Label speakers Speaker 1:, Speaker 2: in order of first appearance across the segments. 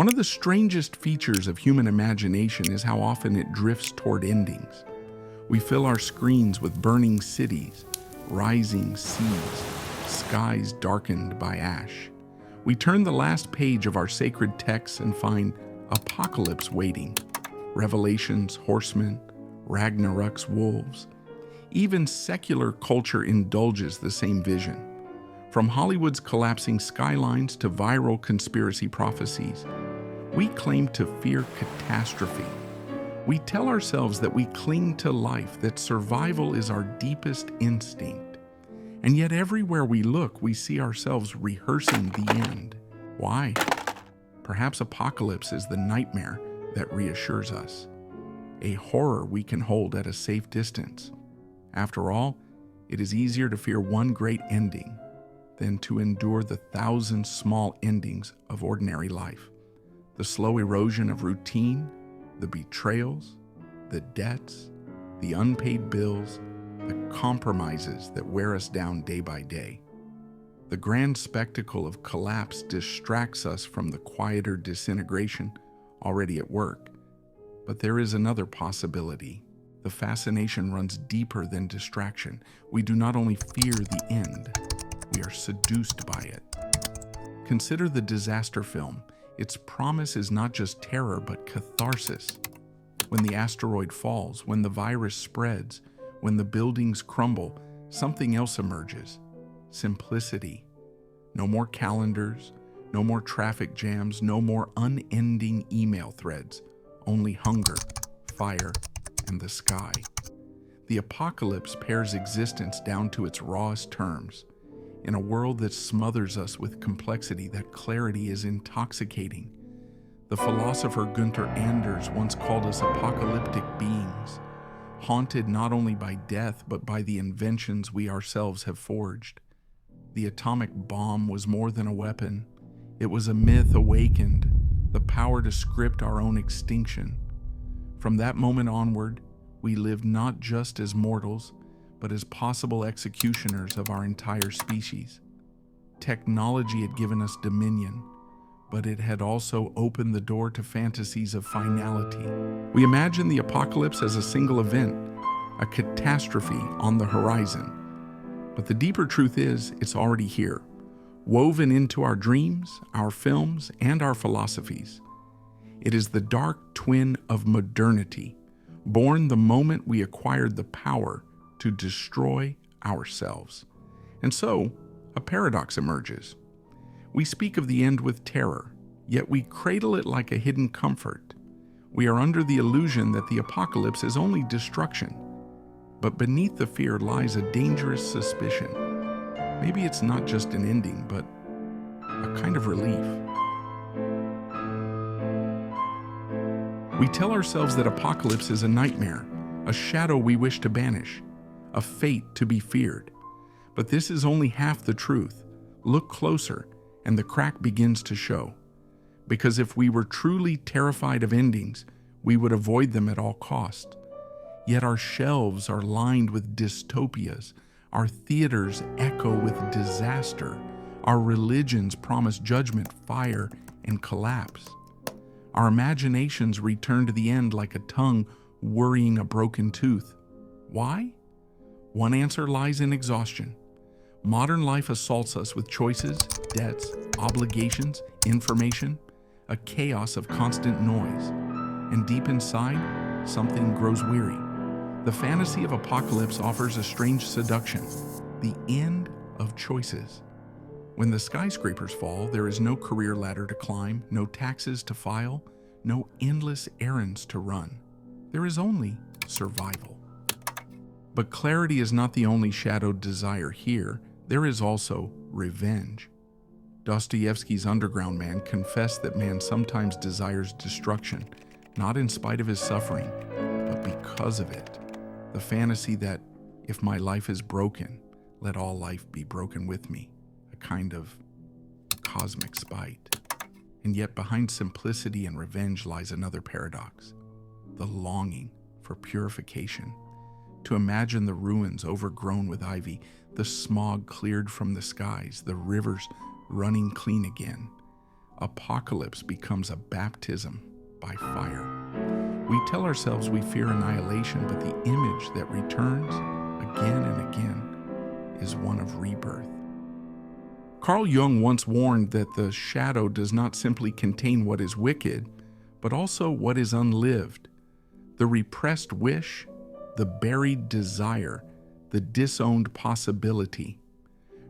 Speaker 1: One of the strangest features of human imagination is how often it drifts toward endings. We fill our screens with burning cities, rising seas, skies darkened by ash. We turn the last page of our sacred texts and find apocalypse waiting, Revelation's horsemen, Ragnarok's wolves. Even secular culture indulges the same vision. From Hollywood's collapsing skylines to viral conspiracy prophecies, we claim to fear catastrophe. We tell ourselves that we cling to life, that survival is our deepest instinct. And yet everywhere we look, we see ourselves rehearsing the end. Why? Perhaps apocalypse is the nightmare that reassures us, a horror we can hold at a safe distance. After all, it is easier to fear one great ending than to endure the 1,000 small endings of ordinary life. The slow erosion of routine, the betrayals, the debts, the unpaid bills, the compromises that wear us down day by day. The grand spectacle of collapse distracts us from the quieter disintegration already at work. But there is another possibility. The fascination runs deeper than distraction. We do not only fear the end, we are seduced by it. Consider the disaster film. Its promise is not just terror, but catharsis. When the asteroid falls, when the virus spreads, when the buildings crumble, something else emerges. Simplicity. No more calendars, no more traffic jams, no more unending email threads. Only hunger, fire, and the sky. The apocalypse pares existence down to its rawest terms. In a world that smothers us with complexity, that clarity is intoxicating. The philosopher Gunther Anders once called us apocalyptic beings, haunted not only by death, but by the inventions we ourselves have forged. The atomic bomb was more than a weapon. It was a myth awakened, the power to script our own extinction. From that moment onward, we lived not just as mortals, but as possible executioners of our entire species. Technology had given us dominion, but it had also opened the door to fantasies of finality. We imagine the apocalypse as a single event, a catastrophe on the horizon. But the deeper truth is, it's already here, woven into our dreams, our films, and our philosophies. It is the dark twin of modernity, born the moment we acquired the power to destroy ourselves. And so, a paradox emerges. We speak of the end with terror, yet we cradle it like a hidden comfort. We are under the illusion that the apocalypse is only destruction. But beneath the fear lies a dangerous suspicion. Maybe it's not just an ending, but a kind of relief. We tell ourselves that apocalypse is a nightmare, a shadow we wish to banish, a fate to be feared. But this is only half the truth. Look closer, and the crack begins to show. Because if we were truly terrified of endings, we would avoid them at all cost. Yet our shelves are lined with dystopias, our theaters echo with disaster, our religions promise judgment, fire, and collapse. Our imaginations return to the end like a tongue worrying a broken tooth. Why? One answer lies in exhaustion. Modern life assaults us with choices, debts, obligations, information, a chaos of constant noise. And deep inside, something grows weary. The fantasy of apocalypse offers a strange seduction, the end of choices. When the skyscrapers fall, there is no career ladder to climb, no taxes to file, no endless errands to run. There is only survival. But clarity is not the only shadowed desire here. There is also revenge. Dostoevsky's Underground Man confessed that man sometimes desires destruction, not in spite of his suffering, but because of it. The fantasy that, if my life is broken, let all life be broken with me, a kind of cosmic spite. And yet behind simplicity and revenge lies another paradox, the longing for purification. To imagine the ruins overgrown with ivy, the smog cleared from the skies, the rivers running clean again. apocalypse becomes a baptism by fire. We tell ourselves we fear annihilation, but the image that returns again and again is one of rebirth. Carl Jung once warned that the shadow does not simply contain what is wicked, but also what is unlived, the repressed wish, the buried desire, the disowned possibility.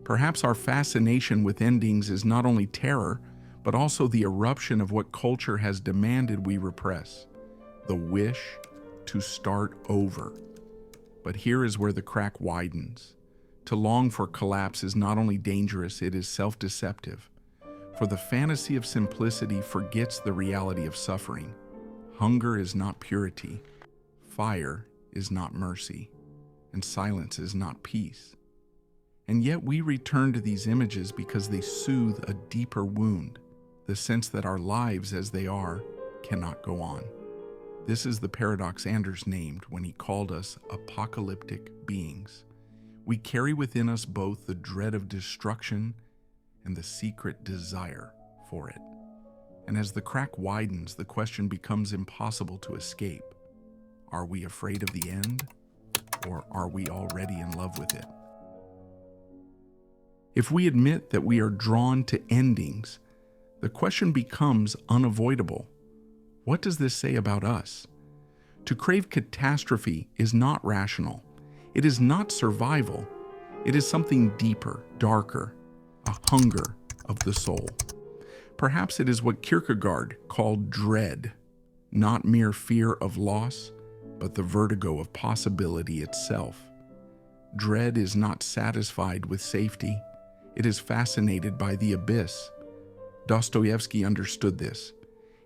Speaker 1: Perhaps our fascination with endings is not only terror, but also the eruption of what culture has demanded we repress, the wish to start over. But here is where the crack widens. To long for collapse is not only dangerous, it is self-deceptive. For the fantasy of simplicity forgets the reality of suffering. Hunger is not purity, fire is not mercy, and silence is not peace. And yet we return to these images because they soothe a deeper wound, the sense that our lives as they are cannot go on. This is the paradox Anders named when he called us apocalyptic beings. We carry within us both the dread of destruction and the secret desire for it. And as the crack widens, the question becomes impossible to escape. Are we afraid of the end, or are we already in love with it? If we admit that we are drawn to endings, the question becomes unavoidable. What does this say about us? To crave catastrophe is not rational. It is not survival. It is something deeper, darker, a hunger of the soul. Perhaps it is what Kierkegaard called dread, not mere fear of loss, but the vertigo of possibility itself. Dread is not satisfied with safety. It is fascinated by the abyss. Dostoevsky understood this.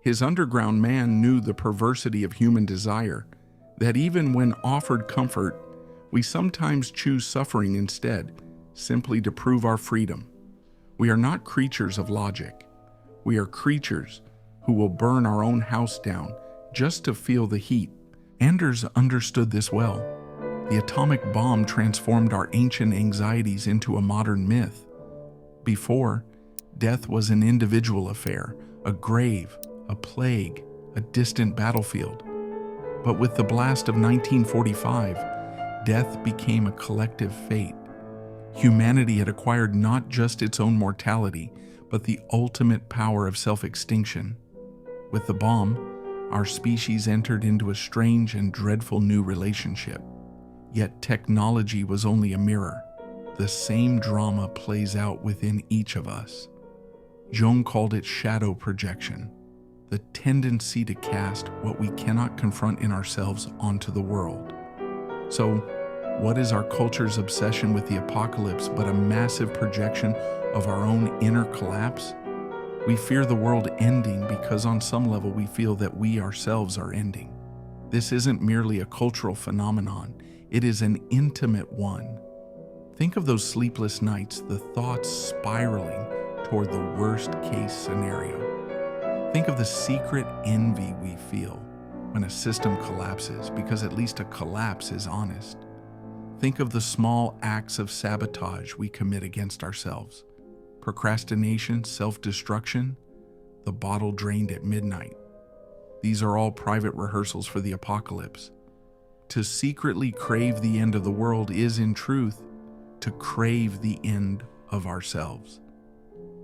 Speaker 1: His underground man knew the perversity of human desire, that even when offered comfort, we sometimes choose suffering instead, simply to prove our freedom. We are not creatures of logic. We are creatures who will burn our own house down just to feel the heat. Anders understood this well. The atomic bomb transformed our ancient anxieties into a modern myth. Before, death was an individual affair, a grave, a plague, a distant battlefield. But with the blast of 1945, death became a collective fate. Humanity had acquired not just its own mortality, but the ultimate power of self-extinction. With the bomb, our species entered into a strange and dreadful new relationship. Yet technology was only a mirror. The same drama plays out within each of us. Jung called it shadow projection, the tendency to cast what we cannot confront in ourselves onto the world. So, what is our culture's obsession with the apocalypse but a massive projection of our own inner collapse? We fear the world ending because on some level we feel that we ourselves are ending. This isn't merely a cultural phenomenon, it is an intimate one. Think of those sleepless nights, the thoughts spiraling toward the worst-case scenario. Think of the secret envy we feel when a system collapses, because at least a collapse is honest. Think of the small acts of sabotage we commit against ourselves. Procrastination, self-destruction, the bottle drained at midnight. These are all private rehearsals for the apocalypse. To secretly crave the end of the world is, in truth, to crave the end of ourselves.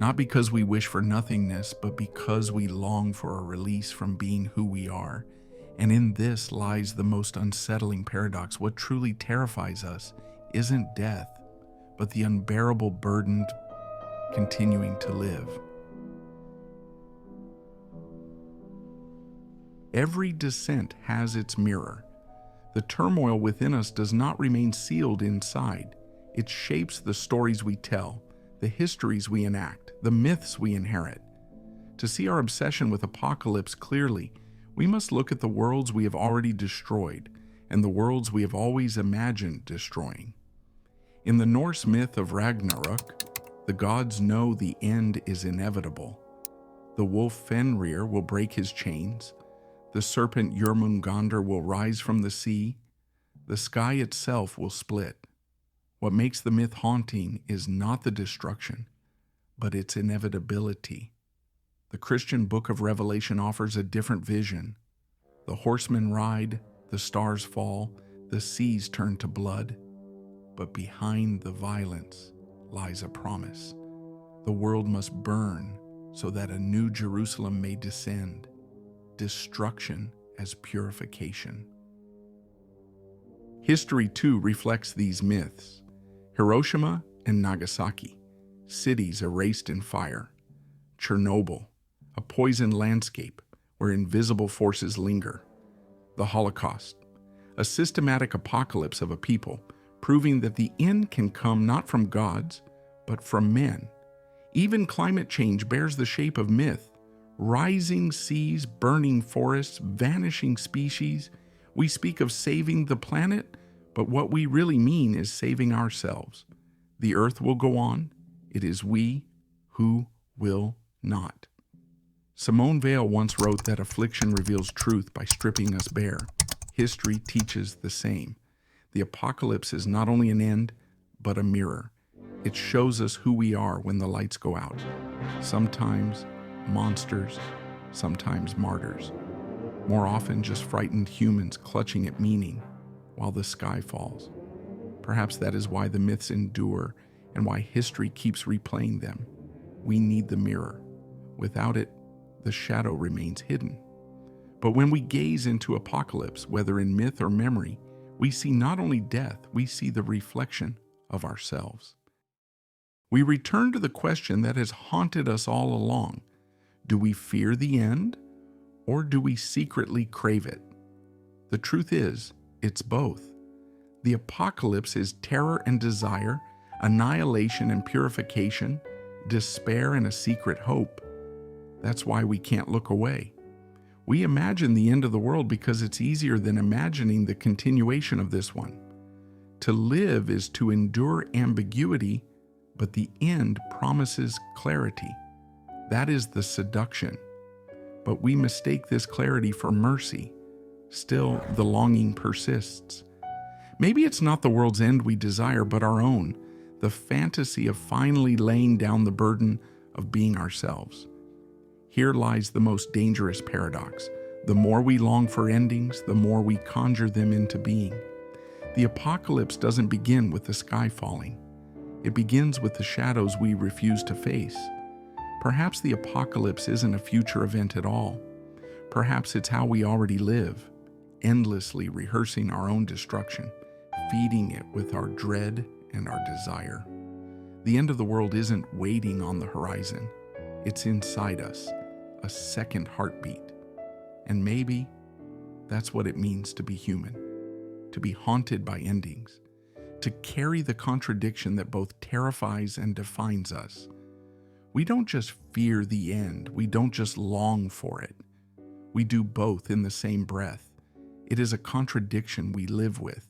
Speaker 1: Not because we wish for nothingness, but because we long for a release from being who we are. And in this lies the most unsettling paradox. What truly terrifies us isn't death, but the unbearable burden continuing to live. Every descent has its mirror. The turmoil within us does not remain sealed inside. It shapes the stories we tell, the histories we enact, the myths we inherit. To see our obsession with apocalypse clearly, we must look at the worlds we have already destroyed and the worlds we have always imagined destroying. In the Norse myth of Ragnarök, the gods know the end is inevitable. The wolf Fenrir will break his chains. The serpent Jörmungandr will rise from the sea. The sky itself will split. What makes the myth haunting is not the destruction, but its inevitability. The Christian book of Revelation offers a different vision. The horsemen ride, the stars fall, the seas turn to blood. But behind the violence lies a promise. The world must burn so that a new Jerusalem may descend. Destruction as purification. History too reflects these myths. Hiroshima and Nagasaki, cities erased in fire. Chernobyl, a poisoned landscape where invisible forces linger. The Holocaust, a systematic apocalypse of a people, proving that the end can come not from gods, but from men. Even climate change bears the shape of myth. Rising seas, burning forests, vanishing species. We speak of saving the planet, but what we really mean is saving ourselves. The earth will go on. It is we who will not. Simone Weil once wrote that affliction reveals truth by stripping us bare. History teaches the same. The apocalypse is not only an end, but a mirror. It shows us who we are when the lights go out. Sometimes monsters, sometimes martyrs. More often just frightened humans clutching at meaning while the sky falls. Perhaps that is why the myths endure and why history keeps replaying them. We need the mirror. Without it, the shadow remains hidden. But when we gaze into apocalypse, whether in myth or memory, we see not only death, we see the reflection of ourselves. We return to the question that has haunted us all along. Do we fear the end, or do we secretly crave it? The truth is, it's both. The apocalypse is terror and desire, annihilation and purification, despair and a secret hope. That's why we can't look away. We imagine the end of the world because it's easier than imagining the continuation of this one. To live is to endure ambiguity, but the end promises clarity. That is the seduction. But we mistake this clarity for mercy. Still, the longing persists. Maybe it's not the world's end we desire, but our own, the fantasy of finally laying down the burden of being ourselves. Here lies the most dangerous paradox. The more we long for endings, the more we conjure them into being. The apocalypse doesn't begin with the sky falling. It begins with the shadows we refuse to face. Perhaps the apocalypse isn't a future event at all. Perhaps it's how we already live, endlessly rehearsing our own destruction, feeding it with our dread and our desire. The end of the world isn't waiting on the horizon. It's inside us, a second heartbeat. And maybe that's what it means to be human, to be haunted by endings, to carry the contradiction that both terrifies and defines us. We don't just fear the end, we don't just long for it. We do both in the same breath. It is a contradiction we live with.